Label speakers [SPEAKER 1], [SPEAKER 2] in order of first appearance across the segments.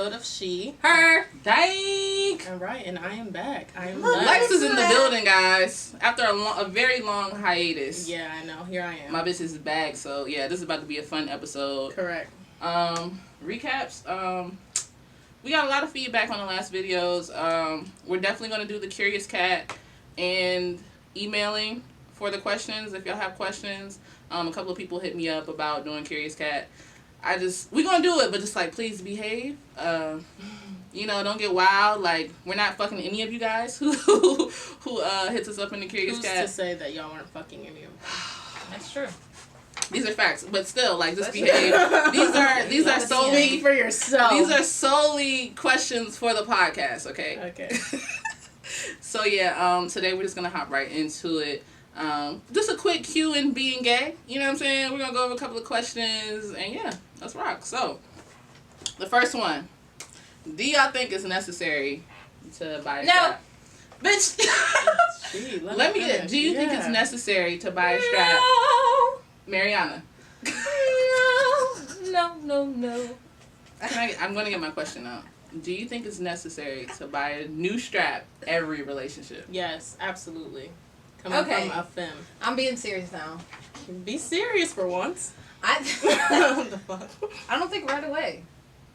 [SPEAKER 1] episode of She.
[SPEAKER 2] Her. Dank.
[SPEAKER 1] All right, and I am back. I am
[SPEAKER 2] Lex is in the building, guys. After a very long hiatus.
[SPEAKER 1] Yeah, I know. Here I am.
[SPEAKER 2] My bitch is back, so yeah, this is about to be a fun episode.
[SPEAKER 1] Correct.
[SPEAKER 2] Recaps. We got a lot of feedback on the last videos. We're definitely going to do the Curious Cat and emailing for the questions. If y'all have questions, a couple of people hit me up about doing Curious Cat. We're going to do it, but just, like, please behave. Don't get wild. Like, we're not fucking any of you guys who hits us up in the Curious Cat.
[SPEAKER 1] Who's to say that y'all weren't fucking any of them?
[SPEAKER 3] That's true.
[SPEAKER 2] These are facts, but still, like, just behave. These are solely
[SPEAKER 1] speak for yourself.
[SPEAKER 2] These are solely questions for the podcast, okay?
[SPEAKER 1] Okay.
[SPEAKER 2] So yeah, today we're just gonna hop right into it. Just a quick Q and being gay. You know what I'm saying? We're gonna go over a couple of questions, and yeah, let's rock. So, the first one: do y'all think it's necessary to buy a strap? Bitch.
[SPEAKER 1] Gee,
[SPEAKER 2] Let me get. Do you think it's necessary to buy a strap? Mariana.
[SPEAKER 3] No.
[SPEAKER 2] I'm going to get my question out. Do you think it's necessary to buy a new strap every relationship?
[SPEAKER 1] Yes, absolutely. Coming from a femme.
[SPEAKER 3] I'm being serious now.
[SPEAKER 1] Be serious for once.
[SPEAKER 3] What the fuck? I don't think right away.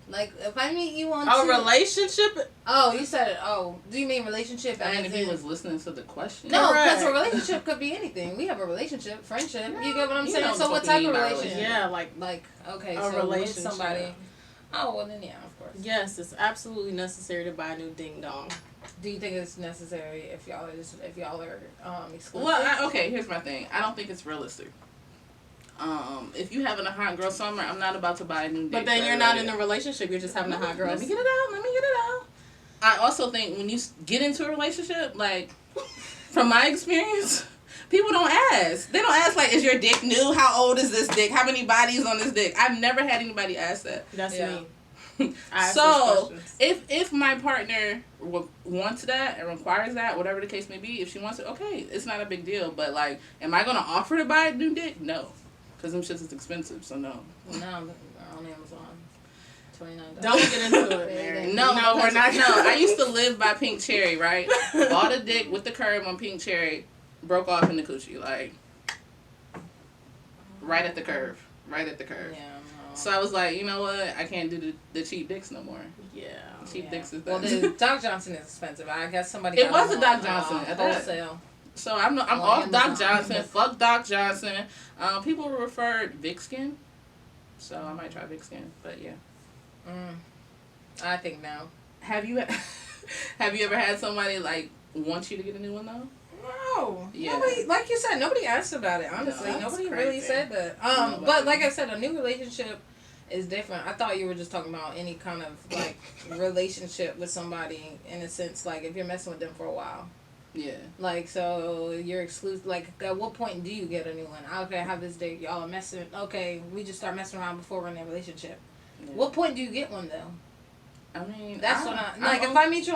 [SPEAKER 3] Like, if I meet you on
[SPEAKER 1] a relationship?
[SPEAKER 3] Oh, you said it. Oh, do you mean relationship?
[SPEAKER 2] I mean, if he was listening to the question.
[SPEAKER 3] No, because a relationship could be anything. We have a relationship, friendship. Yeah. You get what I'm saying? So what type of relationship?
[SPEAKER 1] Yeah, like
[SPEAKER 3] okay,
[SPEAKER 1] a
[SPEAKER 3] so
[SPEAKER 1] relationship.
[SPEAKER 3] With somebody. Oh, well then, yeah, of course.
[SPEAKER 1] Yes, it's absolutely necessary to buy a new ding dong.
[SPEAKER 3] Do you think it's necessary if y'all are exclusive?
[SPEAKER 2] Well, here's my thing. I don't think it's realistic. If you having a hot girl summer, I'm not about to buy a new dick.
[SPEAKER 1] But then you're not in a relationship. You're just having a hot girl.
[SPEAKER 2] Let me get it out. I also think when you get into a relationship, like, from my experience, people don't ask. They don't ask, like, is your dick new? How old is this dick? How many bodies on this dick? I've never had anybody ask that.
[SPEAKER 1] That's me.
[SPEAKER 2] So, if my partner wants that and requires that, whatever the case may be, if she wants it, okay, it's not a big deal. But, like, am I going to offer to buy a new dick? No. Because them shits is expensive, so no.
[SPEAKER 3] No, on Amazon. $29.
[SPEAKER 1] Don't get into it, Mary.
[SPEAKER 2] No, we're not. No, I used to live by Pink Cherry, right? Bought a dick with the curve on Pink Cherry, broke off in the coochie, like, right at the curve. Yeah, no. So I was like, you know what? I can't do the cheap dicks no more.
[SPEAKER 1] Yeah.
[SPEAKER 2] Cheap dicks is
[SPEAKER 3] well, the Doc Johnson is expensive. I guess somebody.
[SPEAKER 2] It was a Doc Johnson at
[SPEAKER 3] wholesale.
[SPEAKER 2] So I'm off Doc Johnson. Fuck Doc Johnson. People referred Vic Skin, so I might try Vic Skin. But yeah.
[SPEAKER 3] I think no.
[SPEAKER 2] Have you ever had somebody like want you to get a new one though?
[SPEAKER 3] No.
[SPEAKER 2] Yeah.
[SPEAKER 3] Nobody, like you said, nobody asked about it. Honestly, nobody really said that. But like I said, a new relationship is different. I thought you were just talking about any kind of like relationship with somebody in a sense, like if you're messing with them for a while.
[SPEAKER 2] Yeah. Like,
[SPEAKER 3] so you're exclusive. Like, at what point do you get a new one? Okay, I have this date. Y'all are messing. Okay, we just start messing around before we're in a relationship. Yeah. What point do you get one though?
[SPEAKER 2] I mean,
[SPEAKER 3] that's what I like. If I meet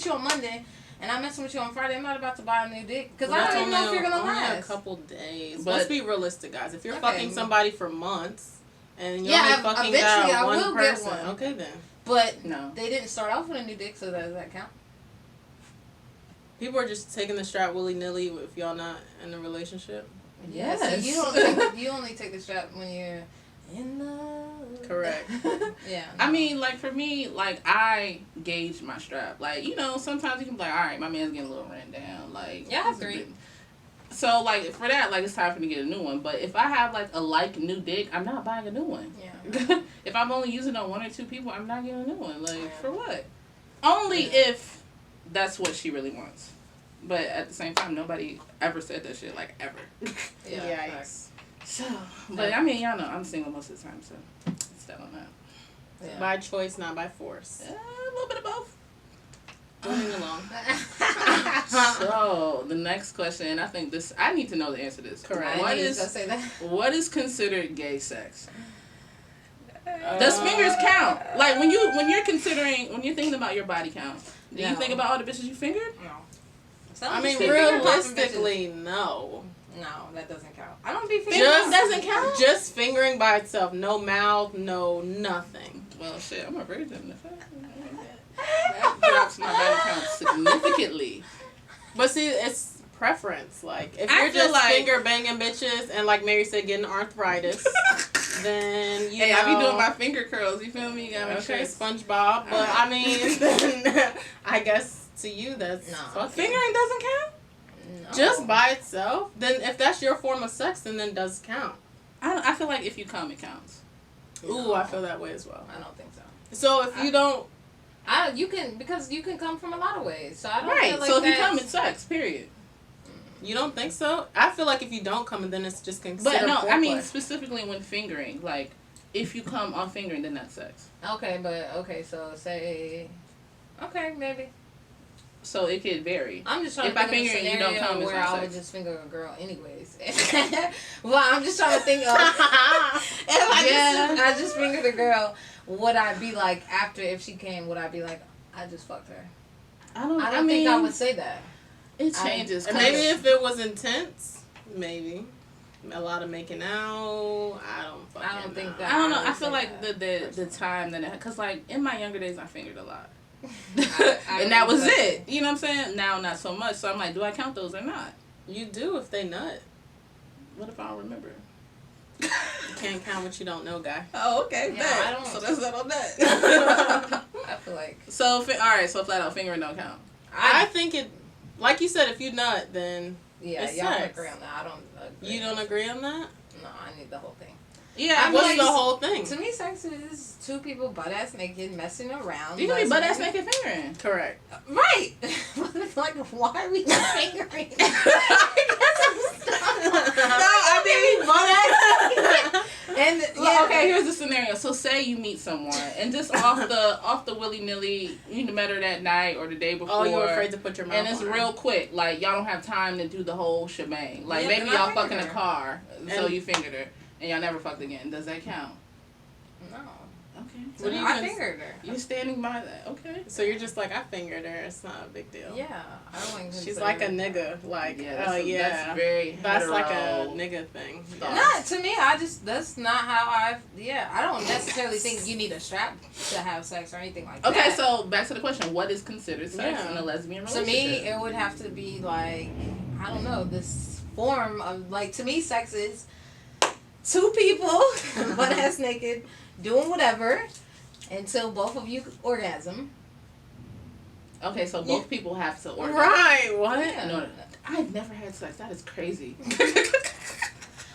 [SPEAKER 3] you on Monday and I'm messing with you on Friday, I'm not about to buy a new dick because I don't even know if you're gonna last.
[SPEAKER 1] A couple days. But let's be realistic, guys. If you're fucking somebody for months and you're only fucking
[SPEAKER 3] eventually
[SPEAKER 1] one person,
[SPEAKER 3] get one.
[SPEAKER 1] Okay then.
[SPEAKER 3] But no, they didn't start off with a new dick, so does that count?
[SPEAKER 1] People are just taking the strap willy-nilly if y'all not in a relationship.
[SPEAKER 3] Yes. So you only take the strap when you're in love.
[SPEAKER 1] Correct.
[SPEAKER 3] Yeah.
[SPEAKER 2] No. I mean, like, for me, like, I gauge my strap. Like, you know, sometimes you can be like, all right, my man's getting a little ran down. Like,
[SPEAKER 3] yeah, I agree.
[SPEAKER 2] So, like, for that, like, it's time for me to get a new one. But if I have, like, new dick, I'm not buying a new one.
[SPEAKER 3] Yeah.
[SPEAKER 2] If I'm only using it on one or two people, I'm not getting a new one. Like, for what? Only if that's what she really wants. But at the same time, nobody ever said that shit, like, ever.
[SPEAKER 1] Yeah. Yikes.
[SPEAKER 2] So, but I mean, y'all know, I'm single most of the time, so it's that on that.
[SPEAKER 1] Yeah. By choice, not by force.
[SPEAKER 2] A little bit of both.
[SPEAKER 1] Moving along.
[SPEAKER 2] So, the next question, I think I need to know the answer to this.
[SPEAKER 1] Correct.
[SPEAKER 2] What is considered gay sex? Does fingers count? Like, when you're thinking about your body count, do you think about all the bitches you fingered?
[SPEAKER 3] No.
[SPEAKER 1] I mean, realistically, no.
[SPEAKER 3] No, that doesn't count. I don't be fingering.
[SPEAKER 1] Doesn't count? Just fingering by itself. No mouth, no nothing.
[SPEAKER 2] Well, shit, I'm a virgin. That drops my bank account significantly.
[SPEAKER 1] But see, it's preference. Like, if you're just finger banging bitches and, like Mary said, getting arthritis, then, you know.
[SPEAKER 2] I be doing my finger curls. You feel me? You gotta make sure.
[SPEAKER 1] SpongeBob. But, I mean, then, I guess to you, that's...
[SPEAKER 2] No. Fingering doesn't count?
[SPEAKER 1] No. Just by itself? Then, if that's your form of sex, then it does count.
[SPEAKER 2] I feel like if you come, it counts.
[SPEAKER 1] Ooh, I feel that way as well.
[SPEAKER 3] I don't think so.
[SPEAKER 1] So, if you don't...
[SPEAKER 3] because you can come from a lot of ways. So, I don't feel like
[SPEAKER 2] so if you come, it's sex, period.
[SPEAKER 1] You don't think so? I feel like if you don't come, then it's just considered
[SPEAKER 2] But no,
[SPEAKER 1] foreplay.
[SPEAKER 2] I mean specifically when fingering. Like, if you come on fingering, then that's sex.
[SPEAKER 3] Okay, so say... Okay, maybe.
[SPEAKER 2] So it could vary.
[SPEAKER 3] I'm just trying
[SPEAKER 2] if
[SPEAKER 3] to
[SPEAKER 2] I finger and you don't come, it's
[SPEAKER 3] where
[SPEAKER 2] not
[SPEAKER 3] I
[SPEAKER 2] sex.
[SPEAKER 3] would just finger a girl anyways. Well, I'm just trying to think of... if I just fingered a girl, would I be like, after, if she came, would I be like, I just fucked her? I don't think I would say that.
[SPEAKER 2] It changes.
[SPEAKER 1] Maybe if it was intense, maybe. A lot of making out. I don't think that.
[SPEAKER 2] I don't know. I feel like the time that because like in my younger days I fingered a lot. And that was it. You know what I'm saying? Now not so much. So I'm like, do I count those or not?
[SPEAKER 1] You do if they nut.
[SPEAKER 2] What if I don't remember?
[SPEAKER 1] You can't count what you don't know, guy.
[SPEAKER 2] Oh, okay.
[SPEAKER 3] Yeah, I don't.
[SPEAKER 2] So that's not on that.
[SPEAKER 3] I feel like.
[SPEAKER 2] So all right. So flat out fingering don't count.
[SPEAKER 1] I think it. Like you said, if you nut, then
[SPEAKER 3] yeah,
[SPEAKER 1] it's
[SPEAKER 3] y'all
[SPEAKER 1] sex.
[SPEAKER 3] don't agree on that. I don't agree.
[SPEAKER 1] You don't agree on that?
[SPEAKER 3] No, I need the whole thing.
[SPEAKER 2] Yeah,
[SPEAKER 1] what's the whole thing?
[SPEAKER 3] To me, sex is two people butt-ass naked messing around.
[SPEAKER 2] You can be butt-ass naked fingering.
[SPEAKER 1] Correct.
[SPEAKER 3] Right. Like, why are we not fingering?
[SPEAKER 2] And yeah. Okay, here's the scenario. So say you meet someone and just off the willy-nilly, you met her that night or the day before.
[SPEAKER 1] Oh, you're afraid to put your mouth on
[SPEAKER 2] and it's
[SPEAKER 1] her.
[SPEAKER 2] real quick. Like, y'all don't have time to do the whole shebang. Like, maybe y'all fuck in a car, so you fingered her, and y'all never fucked again. Does that count?
[SPEAKER 3] No.
[SPEAKER 2] Okay.
[SPEAKER 3] So I fingered her.
[SPEAKER 2] You're standing by that. Okay.
[SPEAKER 1] So you're just like, I fingered her. It's not a big deal.
[SPEAKER 3] Yeah. I don't
[SPEAKER 1] She's like a nigga. Like,
[SPEAKER 2] that's very
[SPEAKER 1] that's
[SPEAKER 2] hetero
[SPEAKER 1] like a nigga thing.
[SPEAKER 3] Not to me. That's not how I don't necessarily think you need a strap to have sex or anything like that.
[SPEAKER 2] Okay, so back to the question. What is considered sex in a lesbian relationship?
[SPEAKER 3] To me, it would have to be like, I don't know, this form of, like, to me, sex is two people butt ass naked doing whatever until both of you orgasm.
[SPEAKER 2] Okay, so both people have to orgasm.
[SPEAKER 1] Right, what?
[SPEAKER 3] Yeah.
[SPEAKER 2] No, I've never had sex. That is crazy.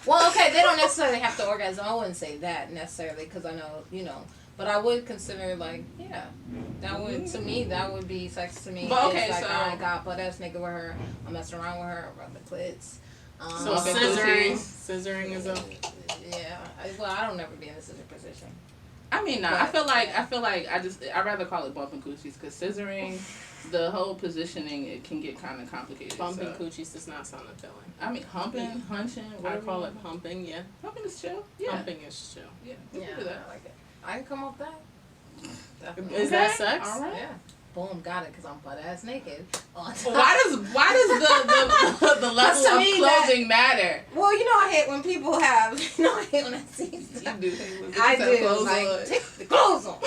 [SPEAKER 3] Well, okay, they don't necessarily have to orgasm. I wouldn't say that necessarily because I know, but I would consider, like, that would, to me, that would be sex to me.
[SPEAKER 2] But okay,
[SPEAKER 3] like,
[SPEAKER 2] so
[SPEAKER 3] I got butt ass naked with her, I messed around with her, I rubbed the clits.
[SPEAKER 1] So scissoring is a...
[SPEAKER 3] Yeah, I don't ever be in a scissor position.
[SPEAKER 2] I mean, nah. I feel like I'd rather call it bumping coochies because scissoring, the whole positioning, it can get kind of complicated.
[SPEAKER 1] Bumping coochies does not sound appealing.
[SPEAKER 2] I mean, humping, hunching.
[SPEAKER 1] I call it humping. Yeah,
[SPEAKER 2] humping is chill. Yeah,
[SPEAKER 1] humping is chill.
[SPEAKER 2] Yeah,
[SPEAKER 3] I like it. I can come up with that. Definitely.
[SPEAKER 1] Is that sex?
[SPEAKER 2] All right.
[SPEAKER 3] Yeah. Boom, got it, because I'm butt ass naked.
[SPEAKER 2] Why does the level of clothing matter?
[SPEAKER 3] Well, I hate when people have, I hate when I see stuff.
[SPEAKER 2] You do hate when
[SPEAKER 3] I do.
[SPEAKER 2] clothes
[SPEAKER 3] like,
[SPEAKER 2] on.
[SPEAKER 3] take the clothes on.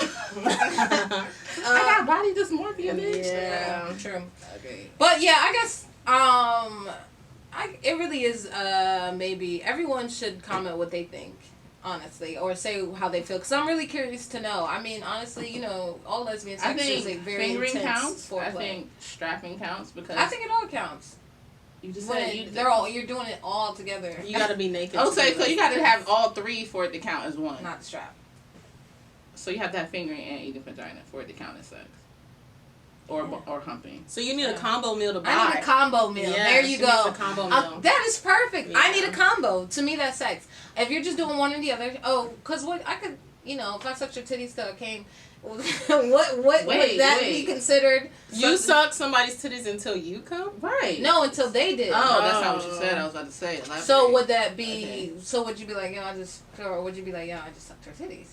[SPEAKER 2] I got body dysmorphia, bitch.
[SPEAKER 3] Yeah, true.
[SPEAKER 2] Okay.
[SPEAKER 3] But yeah, I guess, it really is, maybe everyone should comment what they think. Honestly, or say how they feel, because I'm really curious to know. I mean, honestly, all lesbian sex is a very
[SPEAKER 2] fingering
[SPEAKER 3] intense
[SPEAKER 2] counts.
[SPEAKER 3] foreplay.
[SPEAKER 2] I think strapping counts because
[SPEAKER 3] I think it all counts.
[SPEAKER 2] You just
[SPEAKER 3] when
[SPEAKER 2] said
[SPEAKER 3] you're doing it all together.
[SPEAKER 1] You gotta be naked.
[SPEAKER 2] Oh, so you gotta have all three for it to count as one.
[SPEAKER 3] Not the strap.
[SPEAKER 2] So you have to have fingering and eating vagina for it to count as sex. Or humping.
[SPEAKER 1] So you need a combo meal to buy.
[SPEAKER 3] I need a combo meal.
[SPEAKER 1] Yeah,
[SPEAKER 3] there you go.
[SPEAKER 1] A combo meal.
[SPEAKER 3] That is perfect.
[SPEAKER 1] Yeah.
[SPEAKER 3] I need a combo. To me, that's sex. If you're just doing one or the other, because what I could, if I sucked your titties till it came, what would that be considered?
[SPEAKER 1] You suck somebody's titties until you come?
[SPEAKER 2] Right.
[SPEAKER 3] No, until they did.
[SPEAKER 2] Oh, that's not what you said. I was about to say. Elaborate.
[SPEAKER 3] So would that be? Okay. So would you be like, or would you be like, I just sucked her titties?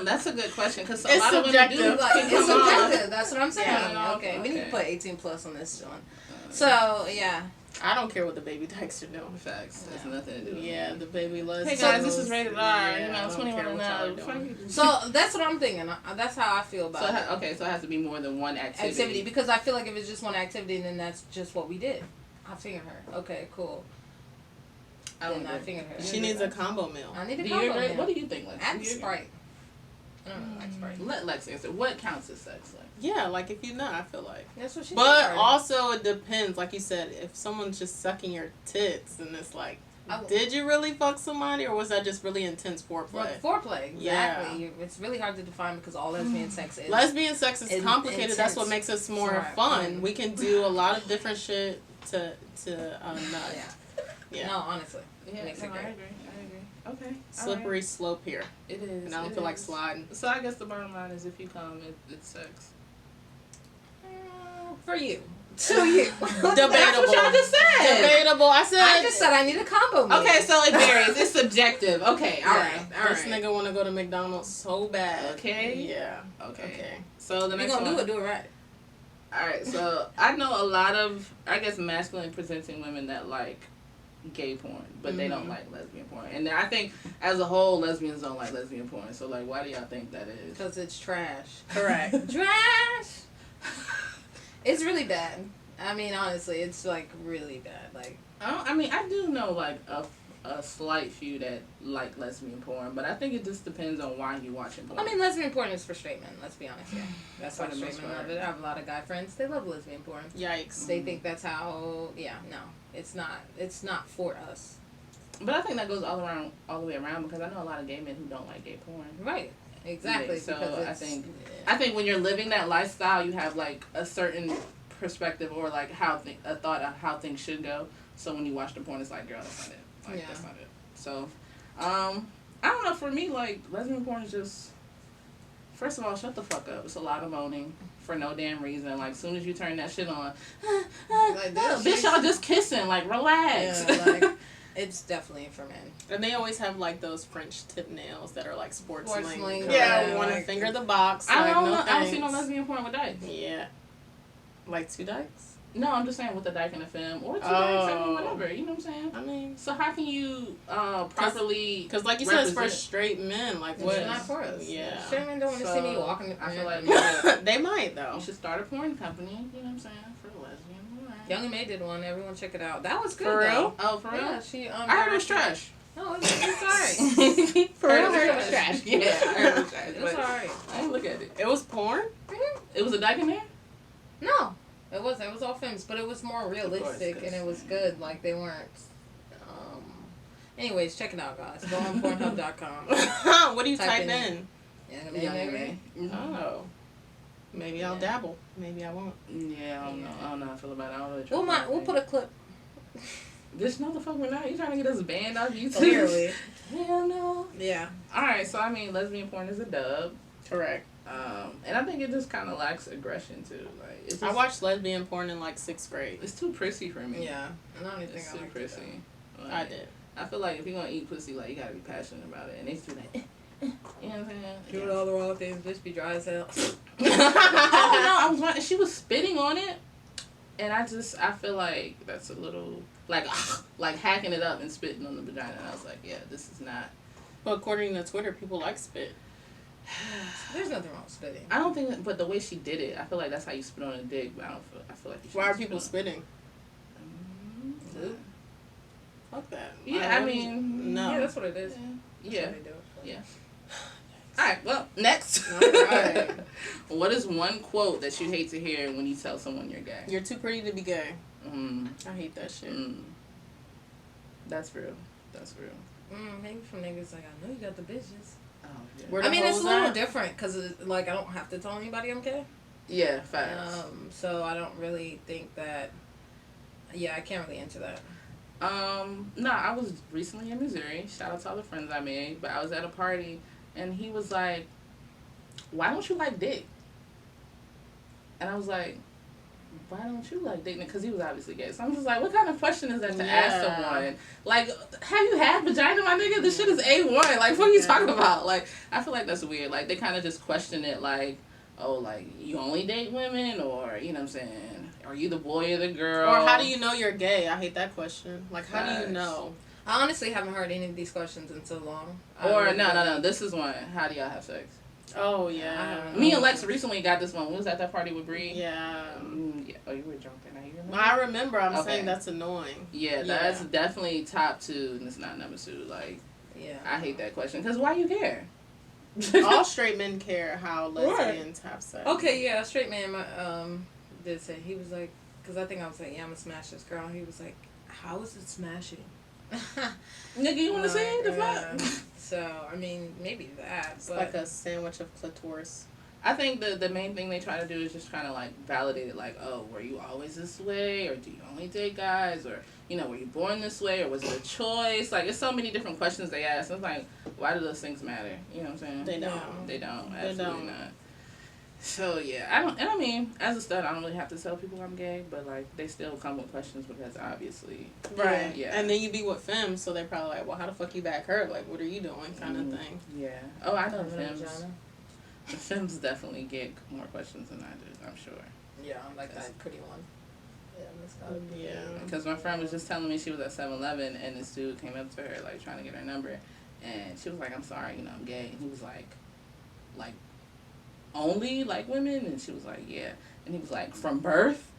[SPEAKER 2] That's a good question because a
[SPEAKER 1] it's
[SPEAKER 2] lot
[SPEAKER 1] subjective.
[SPEAKER 2] of women do.
[SPEAKER 3] It's subjective. That's what I'm saying.
[SPEAKER 2] Yeah,
[SPEAKER 3] okay, we need to put 18+ on this one. So yeah.
[SPEAKER 1] I don't care what the baby dykes are doing.
[SPEAKER 2] Facts. There's nothing to do with
[SPEAKER 1] Yeah, the baby lesbians.
[SPEAKER 2] Hey guys, this is rated R.
[SPEAKER 1] Yeah,
[SPEAKER 2] you know, 21 and up.
[SPEAKER 3] So that's what I'm thinking. That's how I feel about it.
[SPEAKER 2] Okay, so it has to be more than one activity.
[SPEAKER 3] Because I feel like if it's just one activity, then that's just what we did. I fingered her. Okay, cool. I fingered her.
[SPEAKER 1] She needs a combo meal.
[SPEAKER 3] I need a combo meal.
[SPEAKER 2] What do you think, Lex?
[SPEAKER 3] Add Sprite. I don't know, like Sprite.
[SPEAKER 2] Let Lex answer. What counts as sex, Lex?
[SPEAKER 1] Yeah, like if you know, I feel like.
[SPEAKER 3] That's what she
[SPEAKER 1] But
[SPEAKER 3] said.
[SPEAKER 1] also it depends. Like you said, if someone's just sucking your tits and it's like, did you really fuck somebody or was that just really intense foreplay?
[SPEAKER 3] Foreplay, exactly. Yeah. It's really hard to define because all lesbian sex is.
[SPEAKER 1] Lesbian sex is complicated. Intense. That's what makes us more fun. We can do a lot of different shit to nut.
[SPEAKER 3] Yeah. No, honestly.
[SPEAKER 2] Yeah,
[SPEAKER 3] makes it great.
[SPEAKER 2] I agree. Okay.
[SPEAKER 1] Slippery slope here.
[SPEAKER 2] It is.
[SPEAKER 1] And I don't feel like sliding.
[SPEAKER 2] So I guess the bottom line is if you come, it's sex.
[SPEAKER 3] For you. To you.
[SPEAKER 1] Debatable.
[SPEAKER 2] That's what y'all just said.
[SPEAKER 1] Debatable. I
[SPEAKER 3] just said I need a combo meal.
[SPEAKER 2] Okay, so it varies. It's subjective. Okay, all right.
[SPEAKER 1] This nigga want to go to McDonald's so bad.
[SPEAKER 2] Okay.
[SPEAKER 1] Yeah.
[SPEAKER 2] Okay. So the next
[SPEAKER 3] one.
[SPEAKER 2] Do
[SPEAKER 3] it right.
[SPEAKER 2] All right. So I know a lot of, I guess, masculine presenting women that like gay porn, but they don't like lesbian porn. And I think, as a whole, lesbians don't like lesbian porn. So, like, why do y'all think that is?
[SPEAKER 3] Because it's trash.
[SPEAKER 1] Correct.
[SPEAKER 3] Trash! It's really bad. I mean, honestly, it's, like, really bad. Like,
[SPEAKER 2] I do know, like, a slight few that like lesbian porn, but I think it just depends on why you watching porn.
[SPEAKER 3] I mean, lesbian porn is for straight men, let's be honest. Yeah. That's why straight men love it. I have a lot of guy friends, they love lesbian porn.
[SPEAKER 1] Yikes.
[SPEAKER 3] They think that's how, no. It's not for us.
[SPEAKER 2] But I think that goes all the way around because I know a lot of gay men who don't like gay porn.
[SPEAKER 3] Right. Exactly.
[SPEAKER 2] Yeah, so I think when you're living that lifestyle, you have like a certain perspective or like a thought of how things should go. So when you watch the porn, it's like, girl, that's not it. Like, that's not it. So, I don't know. For me, like, lesbian porn is just, first of all, shut the fuck up. It's a lot of moaning for no damn reason. Like, as soon as you turn that shit on,
[SPEAKER 3] like
[SPEAKER 2] bitch, y'all just kissing. Like, relax.
[SPEAKER 3] Yeah, like, it's definitely for men.
[SPEAKER 1] And they always have, like, those French tip nails that are, like, sports link.
[SPEAKER 3] Yeah,
[SPEAKER 1] want to finger the box.
[SPEAKER 2] I don't see no lesbian porn with dykes.
[SPEAKER 1] Yeah. Like 2 dykes?
[SPEAKER 2] No, I'm just saying with the dyke and the femme or 2 dykes, I mean, whatever. You know what I'm saying?
[SPEAKER 1] I mean,
[SPEAKER 2] so how can you properly?
[SPEAKER 1] Because like you said, it's for straight men. Like what?
[SPEAKER 3] It's not for us.
[SPEAKER 1] Yeah.
[SPEAKER 3] Straight men don't want to see me walking.
[SPEAKER 2] I feel like
[SPEAKER 1] they might though.
[SPEAKER 2] You should start a porn company. You know what I'm saying? For the lesbian.
[SPEAKER 3] Young and May did one. Everyone check it out. That was good.
[SPEAKER 1] For real?
[SPEAKER 2] Oh, for real?
[SPEAKER 3] Yeah, she.
[SPEAKER 2] I heard it was trash.
[SPEAKER 3] No, it's alright.
[SPEAKER 2] For real, I heard it was trash. Yeah, I heard it was trash.
[SPEAKER 3] It was alright.
[SPEAKER 2] I didn't look at it.
[SPEAKER 1] It was porn?
[SPEAKER 3] Mm-hmm.
[SPEAKER 2] It was a dyke in there?
[SPEAKER 3] No. It wasn't. It was all films, but it was more realistic and it was good. Like, they weren't. Anyways, check it out, guys. Go on Pornhub.com.
[SPEAKER 1] What do you type in?
[SPEAKER 3] Young
[SPEAKER 1] Oh. Maybe I'll dabble. Maybe I won't.
[SPEAKER 2] Yeah, I don't know. I don't know how I feel about it. I don't really
[SPEAKER 3] we'll put a clip.
[SPEAKER 2] Bitch, no the fuck we're not. You trying to get us banned off YouTube?
[SPEAKER 3] Clearly.
[SPEAKER 2] Hell no.
[SPEAKER 3] Yeah.
[SPEAKER 2] Alright, so I mean, lesbian porn is a dub.
[SPEAKER 1] Correct.
[SPEAKER 2] And I think it just kind of lacks aggression too. Like, it's just,
[SPEAKER 1] I watched lesbian porn in like 6th grade.
[SPEAKER 2] It's too prissy for me.
[SPEAKER 3] Yeah. I don't even think
[SPEAKER 2] it's too prissy. Like,
[SPEAKER 1] I did.
[SPEAKER 2] I feel like if you're gonna eat pussy, like, you gotta be passionate about it. And they just do that. You know what I'm saying?
[SPEAKER 3] Doing all the wrong things. Bitch be dry as hell.
[SPEAKER 2] Oh no, she was spitting on it, and I feel like that's a little like hacking it up and spitting on the vagina. And I was like, yeah, this is not.
[SPEAKER 1] But according to Twitter, people like spit.
[SPEAKER 3] There's nothing wrong with spitting.
[SPEAKER 2] I don't think, but the way she did it, I feel like that's how you spit on a dick. But I feel like.
[SPEAKER 1] Why are people spitting? Fuck that.
[SPEAKER 2] Yeah, I mean,
[SPEAKER 1] no.
[SPEAKER 3] Yeah, that's what it is.
[SPEAKER 2] Yeah.
[SPEAKER 3] That's what they do.
[SPEAKER 2] Yeah. Alright, well, next.
[SPEAKER 1] Alright.
[SPEAKER 2] What is one quote that you hate to hear when you tell someone you're gay?
[SPEAKER 1] You're too pretty to be gay.
[SPEAKER 2] I
[SPEAKER 1] hate that shit.
[SPEAKER 2] That's real. That's real.
[SPEAKER 3] Maybe from niggas like, I know you got the bitches.
[SPEAKER 2] Oh, yeah.
[SPEAKER 3] I mean, it's a little different because, like, I don't have to tell anybody I'm gay.
[SPEAKER 2] Yeah, facts.
[SPEAKER 3] So I don't really think that. Yeah, I can't really answer that.
[SPEAKER 2] No, I was recently in Missouri. Shout out to all the friends I made. But I was at a party, and he was like, "Why don't you like dick?" And I was like, "Why don't you like dick?" Because he was obviously gay. So I'm just like, what kind of question is that to ask someone? Like, have you had vagina, my nigga? This shit is A1. Like, what are you talking about? Like, I feel like that's weird. Like, they kind of just question it like, oh, like, you only date women, or, you know what I'm saying, are you the boy or the girl?
[SPEAKER 1] Or how do you know you're gay? I hate that question. Like, how do you know?
[SPEAKER 3] I honestly haven't heard any of these questions in so long.
[SPEAKER 2] Or, no, this is one. How do y'all have sex?
[SPEAKER 1] Oh, yeah.
[SPEAKER 2] Me and Lex recently got this one. We was at that party with Bree.
[SPEAKER 1] Yeah.
[SPEAKER 2] Yeah. Oh, you were drunk then. You remember?
[SPEAKER 1] I remember. I'm saying that's annoying.
[SPEAKER 2] Yeah, that's definitely top 2, and it's not number 2. Like, I hate that question. Because why you care?
[SPEAKER 1] All straight men care how lesbians have sex.
[SPEAKER 3] Okay, yeah, a straight man did say, he was like, because I think I was like, yeah, I'm going to smash this girl. He was like, how is it smashing?
[SPEAKER 2] Nigga, you want to say the fuck?
[SPEAKER 3] So, I mean, maybe that.
[SPEAKER 1] It's like a sandwich of clitoris.
[SPEAKER 2] I think the main thing they try to do is just kind of like validate it, like, oh, were you always this way, or do you only date guys, or, you know, were you born this way, or was it a choice? Like, it's so many different questions they ask. It's like, why do those things matter? You know what I'm saying?
[SPEAKER 1] They don't.
[SPEAKER 2] They don't. Absolutely not. So yeah, I mean, as a stud, I don't really have to tell people I'm gay, but like they still come with questions because obviously,
[SPEAKER 1] right? Yeah. And then you be with femmes, so they're probably like, well, how the fuck you back her? Like, what are you doing? Kind of thing.
[SPEAKER 2] Yeah. Oh, I know femmes. The femmes definitely get more questions than I do. I'm sure.
[SPEAKER 3] Yeah, I'm like that pretty one.
[SPEAKER 1] Yeah.
[SPEAKER 2] Because my friend was just telling me she was at 7-Eleven and this dude came up to her like trying to get her number, and she was like, I'm sorry, you know, I'm gay, and he was like. Only like women? And she was like, yeah. And he was like, from birth?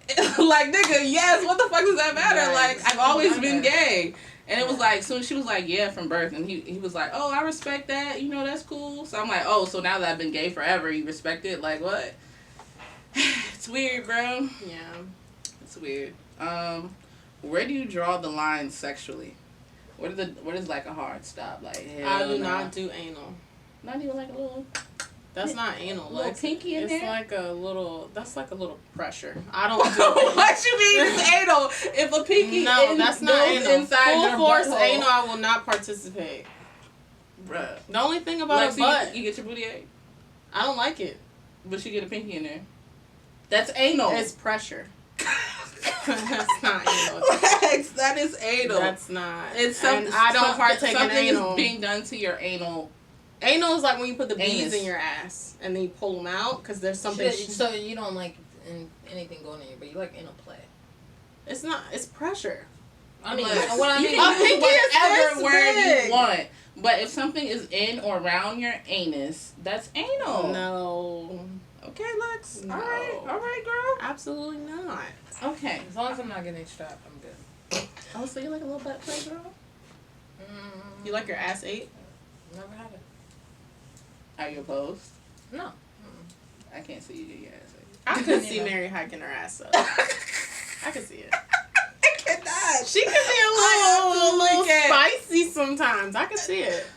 [SPEAKER 2] Like, nigga, yes, what the fuck does that matter? Right. Like, I've always been gay. And it was like, soon she was like, yeah, from birth. And he was like, oh, I respect that, you know, that's cool. So I'm like, oh, so now that I've been gay forever, you respect it? Like, what? It's weird, bro.
[SPEAKER 1] Yeah.
[SPEAKER 2] It's weird. Where do you draw the line sexually? What is like a hard stop? Like,
[SPEAKER 1] I do not do anal.
[SPEAKER 2] Not even like a little...
[SPEAKER 1] That's not anal.
[SPEAKER 2] A little pinky in there?
[SPEAKER 1] It's like a little... That's like a little pressure. I don't do it.
[SPEAKER 2] What you mean it's anal? If a pinky
[SPEAKER 1] that's not anal.
[SPEAKER 2] Inside
[SPEAKER 1] full force anal, I will not participate.
[SPEAKER 2] Bruh.
[SPEAKER 1] The only thing about a butt...
[SPEAKER 2] You get your booty ate?
[SPEAKER 1] I don't like it.
[SPEAKER 2] But you get a pinky in there. That's anal.
[SPEAKER 1] It's pressure. That's not anal.
[SPEAKER 2] Lex, that is anal.
[SPEAKER 1] That's not.
[SPEAKER 2] It's something.
[SPEAKER 1] I don't partake in anal.
[SPEAKER 2] Something is being done to your anal.
[SPEAKER 1] Anal is like when you put the beads in your ass and then you pull them out because there's something.
[SPEAKER 3] So you don't like anything going in you, but you like anal play.
[SPEAKER 1] It's not. It's pressure.
[SPEAKER 3] I mean,
[SPEAKER 2] what I mean, you can whatever word you want. But if something is in or around your anus, that's anal.
[SPEAKER 1] No.
[SPEAKER 2] Okay, Lex.
[SPEAKER 1] No.
[SPEAKER 2] All right, girl.
[SPEAKER 1] Absolutely not.
[SPEAKER 2] Okay.
[SPEAKER 3] As long as I'm not getting strapped, I'm good.
[SPEAKER 2] Oh, so you like a little butt play, girl?
[SPEAKER 1] You like your ass ate?
[SPEAKER 3] Never had it.
[SPEAKER 2] Are you opposed?
[SPEAKER 3] No.
[SPEAKER 2] I can't see you get your ass ate.
[SPEAKER 1] I could see Mary hiking her ass up. I could see it.
[SPEAKER 2] I cannot.
[SPEAKER 1] She could be a little spicy sometimes. I could see it.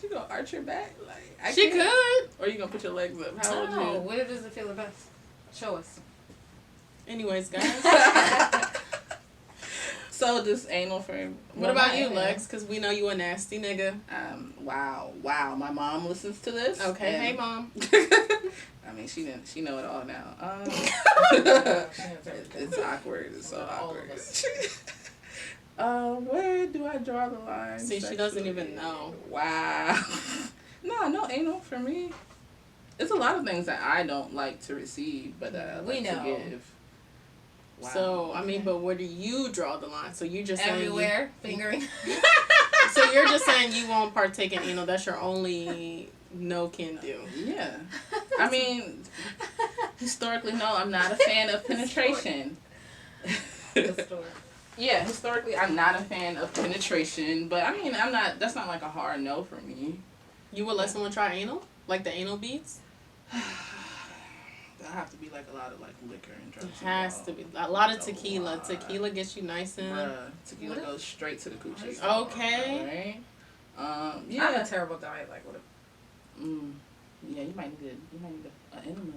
[SPEAKER 2] She gonna arch her back? Like
[SPEAKER 1] she could.
[SPEAKER 2] Or you gonna put your legs up? How would you?
[SPEAKER 3] Where does it feel the best? Show us.
[SPEAKER 1] Anyways, guys.
[SPEAKER 2] So just anal for.
[SPEAKER 1] What about you, Lex? Because we know you a nasty nigga.
[SPEAKER 2] Wow. My mom listens to this.
[SPEAKER 1] Okay, hey mom.
[SPEAKER 2] I mean, she know it all now. It's awkward. It's so awkward. Where do I draw the line?
[SPEAKER 1] See, she doesn't even know.
[SPEAKER 2] Wow. No anal for me. It's a lot of things that I don't like to receive, but that I like to give. Wow.
[SPEAKER 1] So, I mean, but where do you draw the line? So you're just
[SPEAKER 3] everywhere, fingering.
[SPEAKER 1] So you're just saying you won't partake in anal. That's your only no can do.
[SPEAKER 2] Yeah. I mean, historically, no, I'm not a fan of penetration. Yeah, historically, I'm not a fan of penetration, but I mean, that's not like a hard no for me.
[SPEAKER 1] You would let someone try anal? Like the anal beads?
[SPEAKER 2] That'll have to be like a lot of like liquor and drugs.
[SPEAKER 1] It has to be. A lot of tequila. Tequila gets you nice and...
[SPEAKER 2] Tequila goes straight to the coochie.
[SPEAKER 1] Okay.
[SPEAKER 2] Right?
[SPEAKER 3] Yeah. I have a terrible diet. Like, what
[SPEAKER 2] yeah, you might need an enema.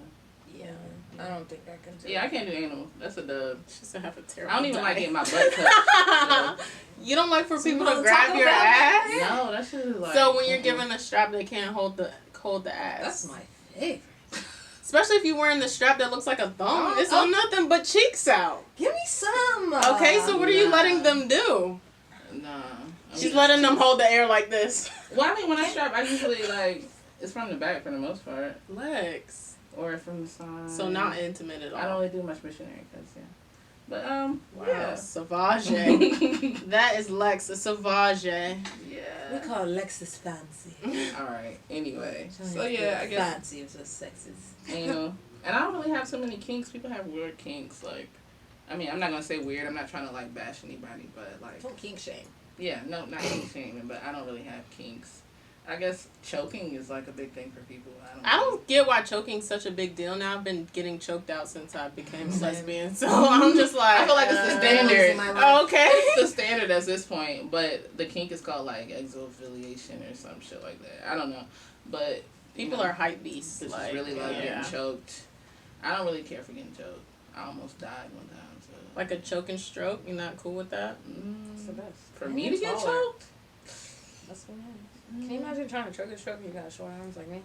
[SPEAKER 3] Yeah. I don't think I can do
[SPEAKER 2] I can't do anal. That's a dub.
[SPEAKER 1] She's gonna have a terrible
[SPEAKER 2] I don't even
[SPEAKER 1] diet.
[SPEAKER 2] like getting my butt touched.
[SPEAKER 1] You don't like for people to grab your ass?
[SPEAKER 2] No, that shit is like...
[SPEAKER 1] So when you're given the strap, they can't hold the ass.
[SPEAKER 3] That's my favorite.
[SPEAKER 1] Especially if you're wearing the strap that looks like a thong. It's on nothing but cheeks out.
[SPEAKER 3] Give me some.
[SPEAKER 1] Okay, so what are you letting them do?
[SPEAKER 2] Nah.
[SPEAKER 1] She's letting them hold the air like this.
[SPEAKER 2] Well, I mean, when I strap, I usually, like, it's from the back for the most part.
[SPEAKER 1] Legs.
[SPEAKER 2] or from the side.
[SPEAKER 1] So not intimate at all.
[SPEAKER 2] I don't really do much missionary because but
[SPEAKER 1] wow,
[SPEAKER 2] yeah,
[SPEAKER 1] sauvage. That is Lex, a sauvage.
[SPEAKER 2] Yeah,
[SPEAKER 3] we call Lexus fancy.
[SPEAKER 2] All right. Anyway, so yeah, I guess
[SPEAKER 3] fancy is just sexist.
[SPEAKER 2] And I don't really have so many kinks. People have weird kinks. Like, I mean, I'm not gonna say weird. I'm not trying to like bash anybody, but like,
[SPEAKER 3] don't kink shame.
[SPEAKER 2] Yeah, no, not kink shaming, but I don't really have kinks. I guess choking is like a big thing for people.
[SPEAKER 1] I don't get why choking's such a big deal now. I've been getting choked out since I became lesbian, so I'm just like,
[SPEAKER 2] I feel like it's the standard.
[SPEAKER 1] Okay,
[SPEAKER 2] it's the standard at this point, but the kink is called like exophiliation or some shit like that. I don't know, but
[SPEAKER 1] people are hype beasts.
[SPEAKER 2] Like, really love getting choked. I don't really care for getting choked. I almost died one time. So.
[SPEAKER 1] Like a choke and stroke, you're not cool with that?
[SPEAKER 3] It's the best.
[SPEAKER 2] For me to get choked?
[SPEAKER 3] That's what it is. Can you imagine trying to choke and stroke and you got short arms like me?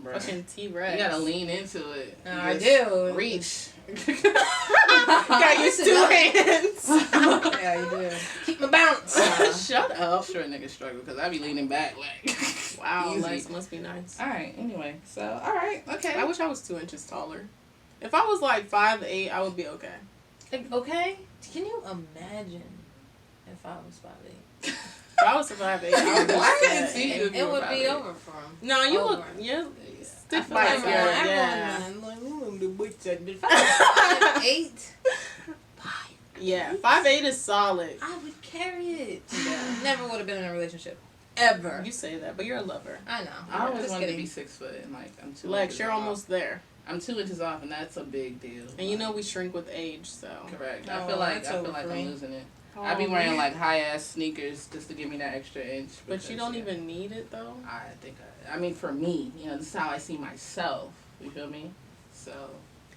[SPEAKER 2] Bruh.
[SPEAKER 1] Fucking T-Rex.
[SPEAKER 2] You gotta lean into it.
[SPEAKER 3] I do.
[SPEAKER 2] Reach.
[SPEAKER 1] Got use 2 hands.
[SPEAKER 3] Yeah, you do. Keep my bounce.
[SPEAKER 1] Shut up.
[SPEAKER 2] Sure, niggas struggle because I be leaning back like.
[SPEAKER 1] Wow, legs must be nice.
[SPEAKER 2] All right. Anyway, so all right, okay.
[SPEAKER 1] I wish I was 2 inches taller. If I was like 5'8", I would be okay.
[SPEAKER 3] Okay. Can you imagine if I was 5'8"?
[SPEAKER 1] If I was 5'8", I would be
[SPEAKER 3] upset. It would be over for him.
[SPEAKER 1] No, you look. Yeah. Stick fight.
[SPEAKER 3] Yeah. If I was 5'8",
[SPEAKER 1] yeah, 5'8" is solid.
[SPEAKER 3] I would carry it. Yeah. Never would have been in a relationship. Ever.
[SPEAKER 1] You say that, but you're a lover.
[SPEAKER 3] I know.
[SPEAKER 2] I always wanted to be 6 foot and like I'm 2
[SPEAKER 1] Lex, you're almost there.
[SPEAKER 2] I'm 2 inches off, and that's a big deal.
[SPEAKER 1] And you know we shrink with age, so.
[SPEAKER 2] Correct. I feel like I'm losing it.
[SPEAKER 1] Oh,
[SPEAKER 2] I be wearing like high ass sneakers just to give me that extra inch.
[SPEAKER 1] But you don't even need it though.
[SPEAKER 2] I think I mean for me, this is how I see myself. You feel me? So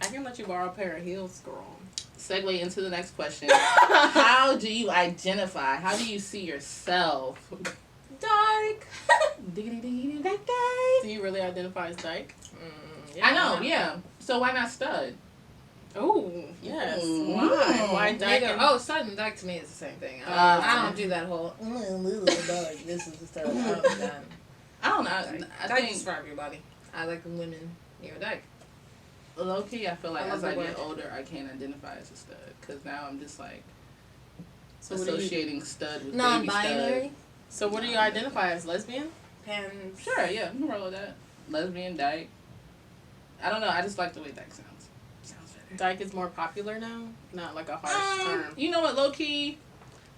[SPEAKER 1] I can let you borrow a pair of heels, girl.
[SPEAKER 2] Segue into the next question. How do you identify? How do you see yourself?
[SPEAKER 3] Dyke.
[SPEAKER 1] Do you really identify as dyke?
[SPEAKER 2] Yeah. I know, yeah. So why not stud?
[SPEAKER 1] Oh, yes.
[SPEAKER 2] Mm.
[SPEAKER 1] Why? Why dyke?
[SPEAKER 3] Stud and dyke to me is the same thing. I don't do that whole, this is the stud.
[SPEAKER 2] I don't know. I
[SPEAKER 3] dyke
[SPEAKER 2] think
[SPEAKER 3] is for everybody. I like women near dyke.
[SPEAKER 2] Low key, I feel like as I get older, I can't identify as a stud. Because now I'm just like associating stud with
[SPEAKER 3] non-binary.
[SPEAKER 2] Baby stud.
[SPEAKER 1] So what do you identify as? Lesbian?
[SPEAKER 3] Pens.
[SPEAKER 2] Sure, yeah. You can roll with that. Lesbian, dyke. I don't know. I just like the way dyke sounds. Sounds better.
[SPEAKER 1] Dyke is more popular now? Not like a harsh term.
[SPEAKER 2] You know what, low key?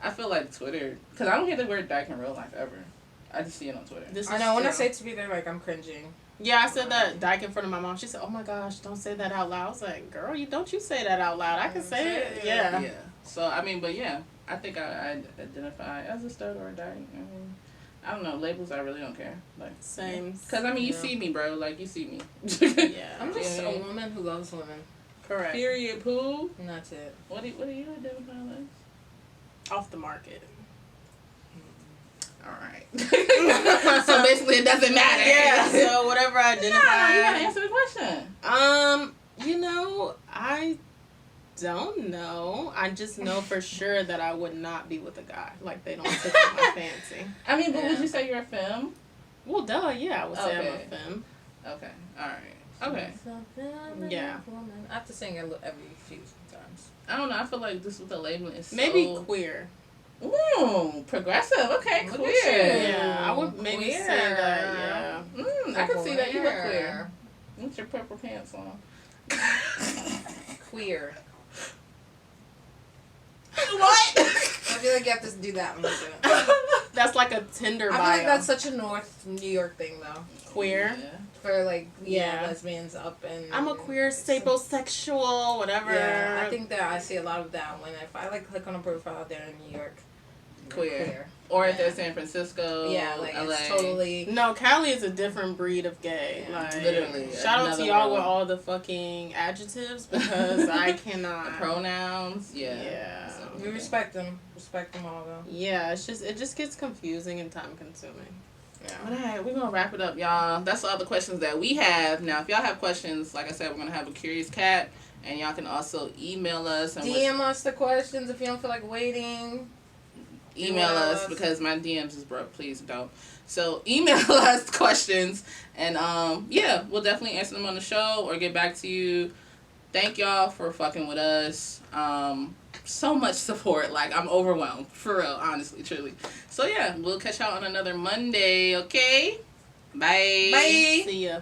[SPEAKER 2] I feel like Twitter. Because I don't hear the word dyke in real life ever. I just see it on Twitter.
[SPEAKER 3] I know. When I say it to me, they're like, I'm cringing.
[SPEAKER 1] Yeah, I said that dyke in front of my mom. She said, "Oh my gosh, don't say that out loud." I was like, "Girl, don't you say that out loud? I can say it." Yeah.
[SPEAKER 2] Yeah. So I mean, but yeah, I think I identify as a stud or a dyke. I mean, I don't know, labels. I really don't care. Like
[SPEAKER 1] same.
[SPEAKER 2] Because I mean, you see me, bro. Like you see me.
[SPEAKER 1] Yeah.
[SPEAKER 3] I'm just a woman who loves women.
[SPEAKER 1] Correct.
[SPEAKER 2] Period. Pooh.
[SPEAKER 3] And that's it.
[SPEAKER 2] What do you identify as?
[SPEAKER 1] Off the market.
[SPEAKER 2] All right. So basically, it doesn't matter.
[SPEAKER 1] Yeah. So whatever I identify.
[SPEAKER 2] No, you gotta answer the question.
[SPEAKER 1] I don't know. I just know for sure that I would not be with a guy. Like they don't tickle my fancy.
[SPEAKER 2] I mean, but would you say you're a femme?
[SPEAKER 1] Well, duh. Yeah, I would say I'm a femme.
[SPEAKER 2] Okay. All right. Okay.
[SPEAKER 1] Yeah.
[SPEAKER 3] I have to sing it every few times.
[SPEAKER 2] I don't know. I feel like this with the labeling is
[SPEAKER 1] maybe queer.
[SPEAKER 2] Ooh, progressive. Okay, queer.
[SPEAKER 1] Yeah, I would maybe
[SPEAKER 3] queer.
[SPEAKER 1] say that. Yeah.
[SPEAKER 2] I can see that you look queer. With your purple pants on.
[SPEAKER 3] Queer.
[SPEAKER 2] What?
[SPEAKER 3] I feel like you have to do that one.
[SPEAKER 1] That's like a Tinder bio.
[SPEAKER 3] I feel like that's such a North New York thing, though.
[SPEAKER 1] Queer.
[SPEAKER 2] Yeah.
[SPEAKER 3] For like lesbians up and.
[SPEAKER 1] I'm a queer sapiosexual, whatever.
[SPEAKER 3] Yeah, I think that I see a lot of that when if I like click on a profile there in New York.
[SPEAKER 2] Queer. Or if they're San Francisco.
[SPEAKER 3] Yeah, like
[SPEAKER 2] LA.
[SPEAKER 3] it's totally.
[SPEAKER 1] No, Cali is a different breed of gay.
[SPEAKER 3] Yeah.
[SPEAKER 1] Like
[SPEAKER 2] Literally.
[SPEAKER 1] Shout out to y'all with all the fucking adjectives because I cannot.
[SPEAKER 2] The pronouns. Yeah.
[SPEAKER 1] Yeah.
[SPEAKER 2] So,
[SPEAKER 3] We respect them. Respect them all though.
[SPEAKER 1] Yeah, it just gets confusing and time consuming.
[SPEAKER 3] Yeah.
[SPEAKER 2] All right, we're gonna wrap it up, y'all. That's all the questions that we have. Now, if y'all have questions, like I said, we're gonna have a curious cat, and y'all can also email us. And
[SPEAKER 3] DM us the questions if you don't feel like waiting.
[SPEAKER 2] email us because my DMs is broke. Please don't. So email us questions, and we'll definitely answer them on the show or get back to you. Thank y'all for fucking with us. So much support. Like, I'm overwhelmed. For real, honestly, truly. So yeah, we'll catch y'all on another Monday, okay? Bye.
[SPEAKER 1] See ya.